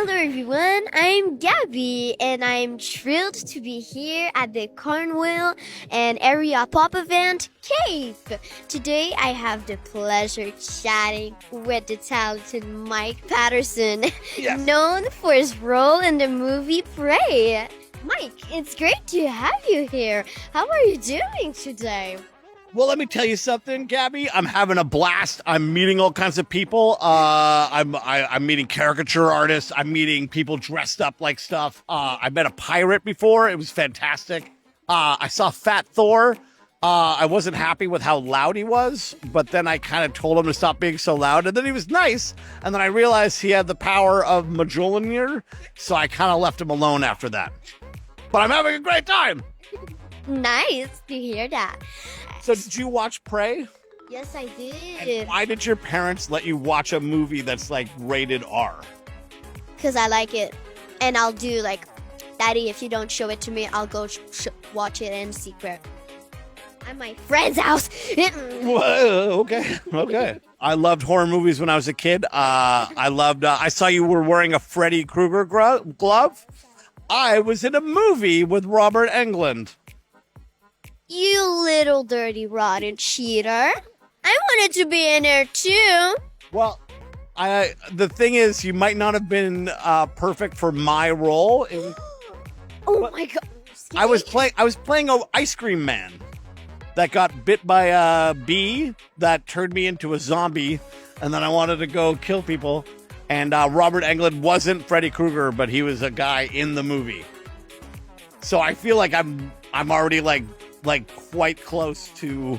Hello everyone, I'm Gaby and I'm thrilled to be here at the Cornwall Area Pop Event, Cape. Today I have the pleasure chatting with the talented Mike Paterson, Yes. known for his role in the movie Prey. Mike, it's great to have you here. How are you doing today? Well, let me tell you something, Gabby. I'm having a blast. I'm meeting all kinds of people. I'm meeting caricature artists. I'm meeting people dressed up like stuff. I met a pirate before. It was fantastic. I saw Fat Thor. I wasn't happy with how loud he was, but then I kind of told him to stop being so loud, and then he was nice, and then I realized he had the power of Mjolnir, so I kind of left him alone after that. But I'm having a great time. Nice to hear that. So did you watch Prey? Yes, I did. And why did your parents let you watch a movie that's like rated R? Because I like it. And I'll do like, Daddy, if you don't show it to me, I'll go watch it in secret. At my friend's house. Whoa, okay. I loved horror movies when I was a kid. I saw you were wearing a Freddy Krueger glove. I was in a movie with Robert Englund. You little dirty rotten cheater. I wanted to be in there too. Well, the thing is, you might not have been perfect for my role. Oh my god. I was playing an ice cream man that got bit by a bee that turned me into a zombie, and then I wanted to go kill people. And Robert Englund wasn't Freddy Krueger, but he was a guy in the movie. So I feel like I'm already like quite close to.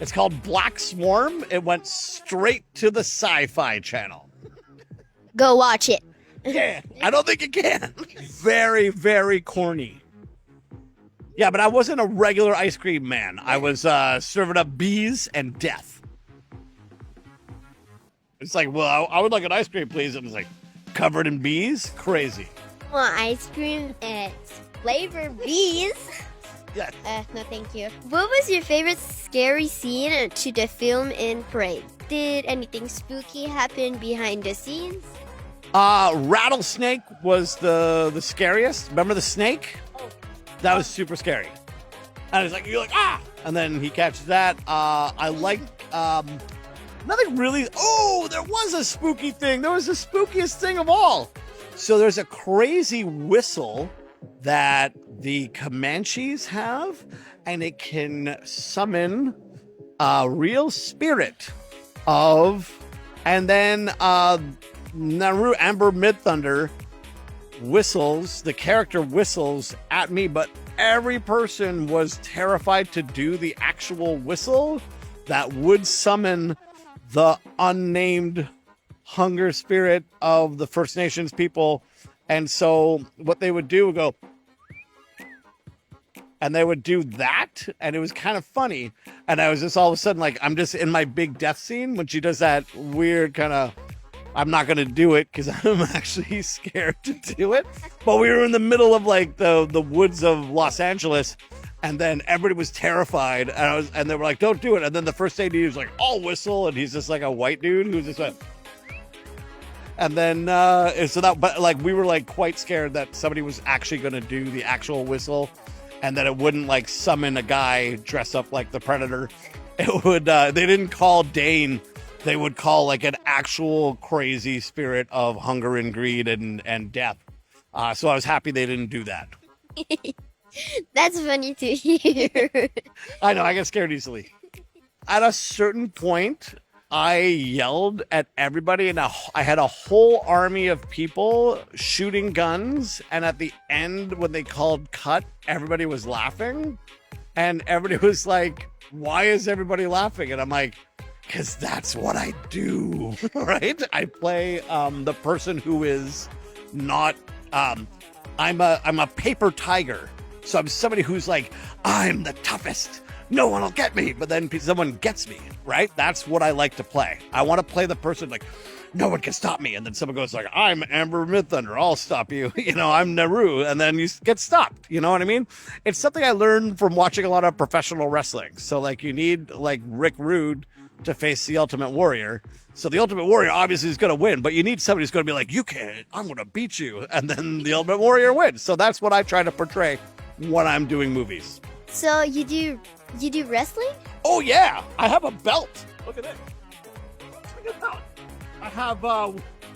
It's called Black Swarm. It went straight to the Sci-Fi Channel. Go watch it. Yeah, I don't think you can. Very, very corny. Yeah, but I wasn't a regular ice cream man. I was serving up bees and death. It's like, well, I would like an ice cream, please. And it's like, covered in bees? Crazy. Want ice cream and flavored bees? Yeah. No, thank you. What was your favorite scary scene to the film in Prey? Did anything spooky happen behind the scenes? Rattlesnake was the scariest. Remember the snake? Oh. That was super scary. And it's like, you're like, ah! And then he catches that. I like, nothing really. Oh, there was a spooky thing. There was the spookiest thing of all. So there's a crazy whistle that the Comanches have, and it can summon a real spirit of, and then Naru Amber Midthunder whistles, the character whistles at me, but every person was terrified to do the actual whistle that would summon the unnamed hunger spirit of the First Nations people. And so what they would do would go, and they would do that, and it was kind of funny. And I was just all of a sudden like, I'm just in my big death scene when she does that weird kind of, I'm not going to do it because I'm actually scared to do it. But we were in the middle of like the woods of Los Angeles, and then everybody was terrified, and they were like, don't do it. And then the first AD was like, I'll whistle, and he's just like a white dude who's just like, and then but like we were like quite scared that somebody was actually going to do the actual whistle, and that it wouldn't like summon a guy dressed up like the Predator. It would they didn't call Dane, they would call like an actual crazy spirit of hunger and greed and death. So I was happy they didn't do that. That's funny to hear. I know, I get scared easily. At a certain point, I yelled at everybody, and I had a whole army of people shooting guns. And at the end, when they called cut, everybody was laughing. And everybody was like, why is everybody laughing? And I'm like, because that's what I do, right? I play the person who is not, I'm a paper tiger. So I'm somebody who's like, I'm the toughest. No one will get me, but then someone gets me, right? That's what I like to play. I want to play the person like, no one can stop me. And then someone goes like, I'm Amber Midthunder, I'll stop you. I'm Naru. And then you get stopped. You know what I mean? It's something I learned from watching a lot of professional wrestling. So like you need like Rick Rude to face the Ultimate Warrior. So the Ultimate Warrior obviously is going to win, but you need somebody who's going to be like, you can't, I'm going to beat you. And then the Ultimate Warrior wins. So that's what I try to portray when I'm doing movies. So you do wrestling? Oh, yeah. I have a belt. Look at this. Look at that. I have,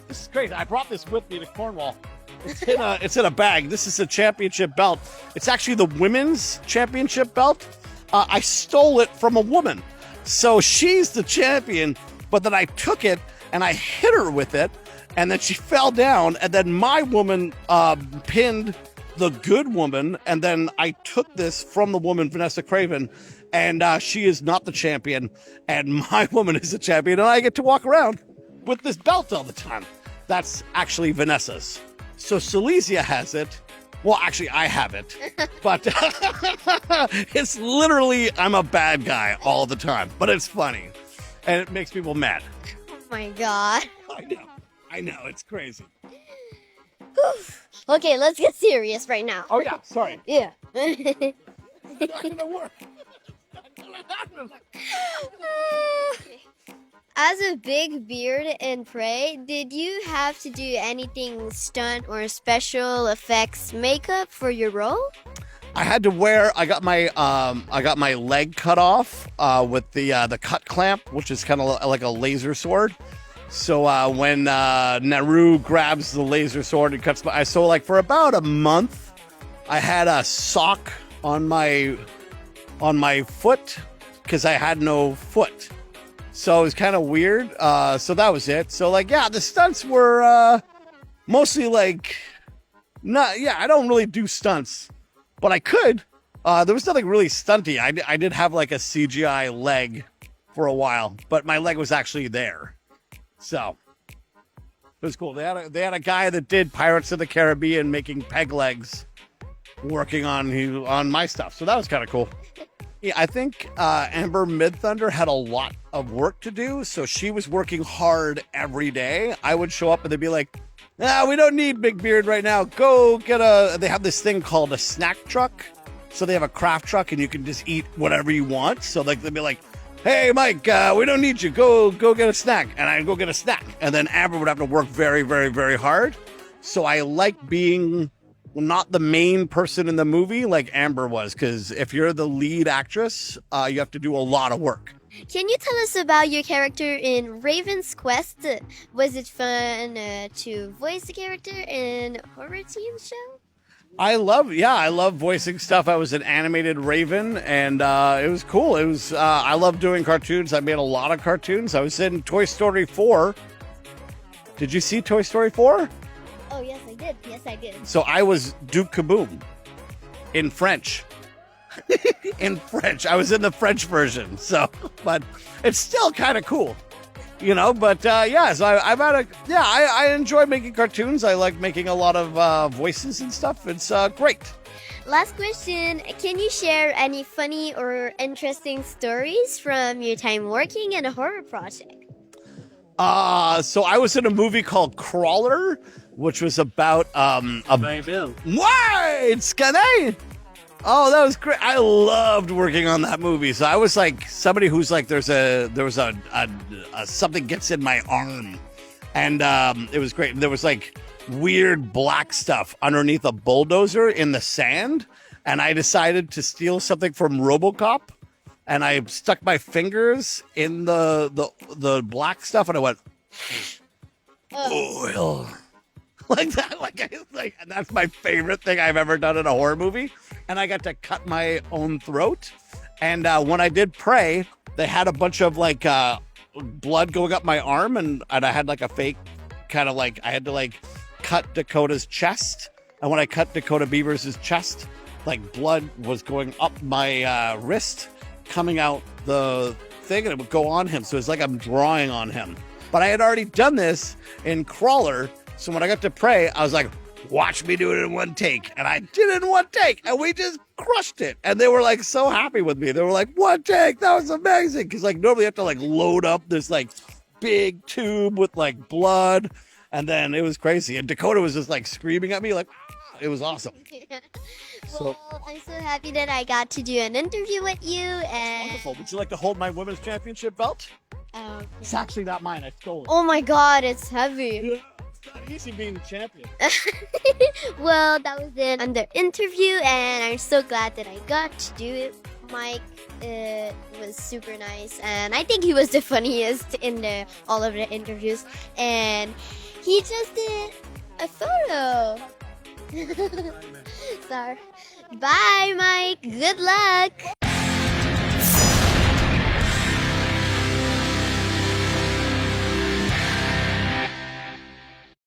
this is crazy. I brought this with me to Cornwall. It's in a bag. This is a championship belt. It's actually the women's championship belt. I stole it from a woman. So she's the champion, but then I took it and I hit her with it, and then she fell down, and then my woman pinned the good woman, and then I took this from the woman, Vanessa Craven, and she is not the champion, and my woman is the champion, and I get to walk around with this belt all the time. That's actually Vanessa's. So Silesia has it. Well, actually, I have it, but it's literally, I'm a bad guy all the time, but it's funny, and it makes people mad. Oh my God. I know, it's crazy. Okay, let's get serious right now. Oh, yeah, sorry. Yeah. It's not gonna work. As a big beard and prey, did you have to do anything stunt or special effects makeup for your role? I had to wear. I got my leg cut off with the cut clamp, which is kind of like a laser sword. So when Naru grabs the laser sword and cuts my, so like for about a month, I had a sock on my foot because I had no foot. So it was kind of weird. So that was it. So like, yeah, the stunts were mostly like, I don't really do stunts, but I could. There was nothing really stunty. I did have like a CGI leg for a while, but my leg was actually there. So it was cool. They had a guy that did Pirates of the Caribbean making peg legs working on my stuff. So that was kind of cool. Yeah, I think Amber Midthunder had a lot of work to do, so she was working hard every day. I would show up and they'd be like, we don't need Big Beard right now. Go get they have this thing called a snack truck. So they have a craft truck and you can just eat whatever you want. So like they'd be like, hey, Mike, we don't need you. Go get a snack. And I'd go get a snack. And then Amber would have to work very, very, very hard. So I like being not the main person in the movie like Amber was, because if you're the lead actress, you have to do a lot of work. Can you tell us about your character in Raven's Quest? Was it fun to voice the character in a horror TV show? I love voicing stuff. I was an animated Raven, and it was cool. I love doing cartoons. I made a lot of cartoons. I was in Toy Story 4. Did you see Toy Story 4? Oh, yes, I did. Yes, I did. So I was Duke Kaboom in French. In French. I was in the French version. So, but it's still kind of cool, you know. But so I enjoy making cartoons. I like making a lot of voices and stuff. It's great. Last question. Can you share any funny or interesting stories from your time working in a horror project? So I was in a movie called Crawler, which was about It's Scanay. Oh, that was great. I loved working on that movie. So I was like somebody who's like, there was a something gets in my arm, and it was great. There was like weird black stuff underneath a bulldozer in the sand, and I decided to steal something from RoboCop, and I stuck my fingers in the black stuff, and I went oil. Like that, and that's my favorite thing I've ever done in a horror movie. And I got to cut my own throat. And when I did Prey, they had a bunch of like blood going up my arm, and I had like a fake kind of like, I had to like cut Dakota's chest. And when I cut Dakota Beavers' chest, like blood was going up my wrist, coming out the thing, and it would go on him. So it's like I'm drawing on him. But I had already done this in Crawler. So when I got to Prey, I was like, watch me do it in one take. And I did it in one take, and we just crushed it. And they were like so happy with me. They were like, one take, that was amazing. Because like normally you have to like load up this like big tube with like blood. And then it was crazy. And Dakota was just like screaming at me like, it was awesome. Well, I'm so happy that I got to do an interview with you. And Wonderful. Would you like to hold my women's championship belt? It's actually not mine. I stole it. Oh my God, it's heavy. Yeah, it's not easy being champion. Well, that was it on the interview, and I'm so glad that I got to do it. Mike was super nice, and I think he was the funniest in all of the interviews. And he just did a photo. Sorry. Bye, Mike. Good luck.